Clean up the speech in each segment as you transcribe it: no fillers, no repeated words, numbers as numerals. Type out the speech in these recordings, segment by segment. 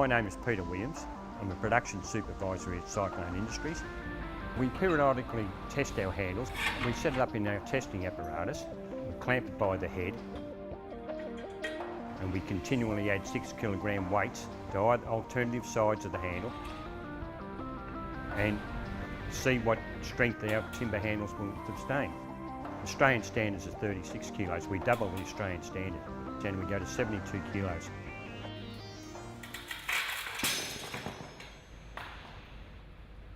My name is Peter Williams. I'm a production supervisor at Cyclone Industries. We periodically test our handles. We set it up in our testing apparatus. We clamp it by the head, and we continually add 6 kilogram weights to either alternative sides of the handle and see what strength our timber handles will sustain. Australian standards is 36 kilos. We double the Australian standard and we go to 72 kilos.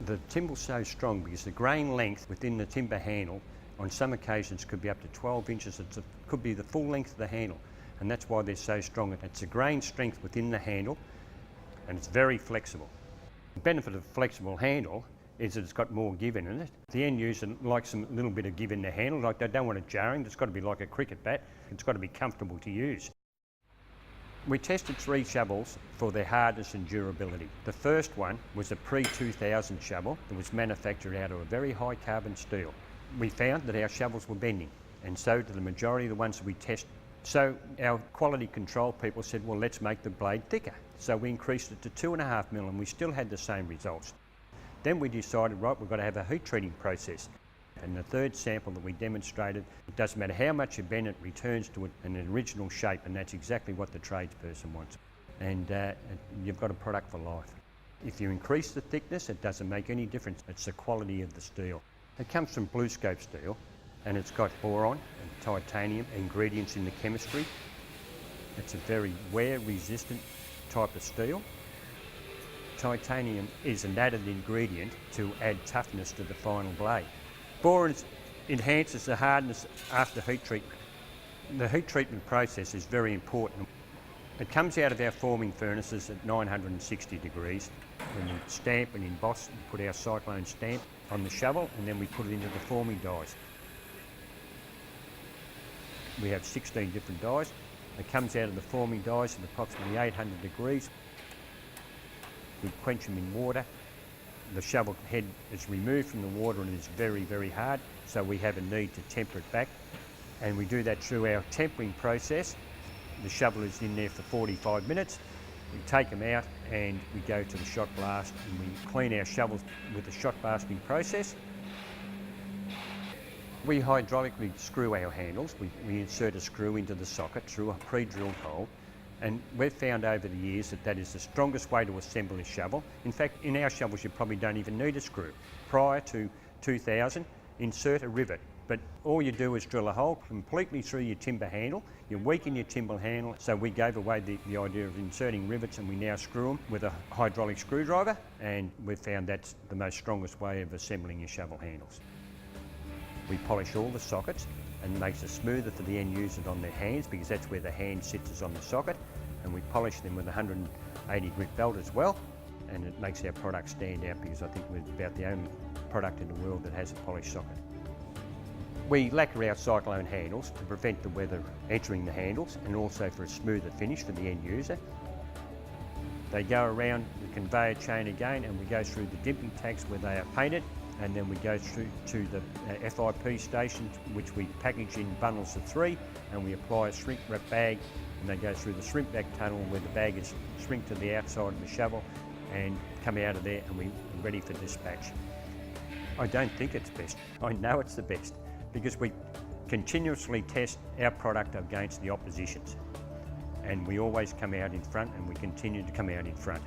The timber's so strong because the grain length within the timber handle on some occasions could be up to 12 inches. It could be the full length of the handle, and that's why they're so strong. It's a grain strength within the handle, and it's very flexible. The benefit of a flexible handle is that it's got more give in it. The end user likes a little bit of give in the handle, like they don't want it jarring. It's got to be like a cricket bat. It's got to be comfortable to use. We tested 3 shovels for their hardness and durability. The first one was a pre-2000 shovel that was manufactured out of a very high carbon steel. We found that our shovels were bending, and so did the majority of the ones that we tested. So our quality control people said, well, let's make the blade thicker. So we increased it to 2.5 mil, and we still had the same results. Then we decided, right, we've got to have a heat treating process. And the third sample that we demonstrated, it doesn't matter how much you bend, it returns to an original shape, and that's exactly what the tradesperson wants. And you've got a product for life. If you increase the thickness, it doesn't make any difference. It's the quality of the steel. It comes from blue scope steel, and it's got boron and titanium ingredients in the chemistry. It's a very wear-resistant type of steel. Titanium is an added ingredient to add toughness to the final blade. Boron enhances the hardness after heat treatment. The heat treatment process is very important. It comes out of our forming furnaces at 960 degrees. When we stamp and emboss, we put our Cyclone stamp on the shovel, and then we put it into the forming dies. We have 16 different dies. It comes out of the forming dies at approximately 800 degrees. We quench them in water. The shovel head is removed from the water and is very, very hard, so we have a need to temper it back. And we do that through our tempering process. The shovel is in there for 45 minutes. We take them out and we go to the shot blast, and we clean our shovels with the shot blasting process. We hydraulically screw our handles. We insert a screw into the socket through a pre-drilled hole. And we've found over the years that that is the strongest way to assemble a shovel. In fact, in our shovels, you probably don't even need a screw. Prior to 2000, insert a rivet. But all you do is drill a hole completely through your timber handle. You weaken your timber handle. So we gave away the idea of inserting rivets, and we now screw them with a hydraulic screwdriver. And we've found that's the most strongest way of assembling your shovel handles. We polish all the sockets, and makes it smoother for the end user on their hands, because that's where the hand sits, is on the socket. And we polish them with a 180 grit belt as well, and it makes our product stand out, because I think we're about the only product in the world that has a polished socket. We lacquer our Cyclone handles to prevent the weather entering the handles, and also for a smoother finish for the end user. They go around the conveyor chain again, and we go through the dipping tanks where they are painted, and then we go through to the FIP stations, which we package in bundles of 3, and we apply a shrink wrap bag, and they go through the shrink back tunnel where the bag is shrinked to the outside of the shovel and come out of there, and we're ready for dispatch. I don't think it's best. I know it's the best, because we continuously test our product against the oppositions, and we always come out in front, and we continue to come out in front.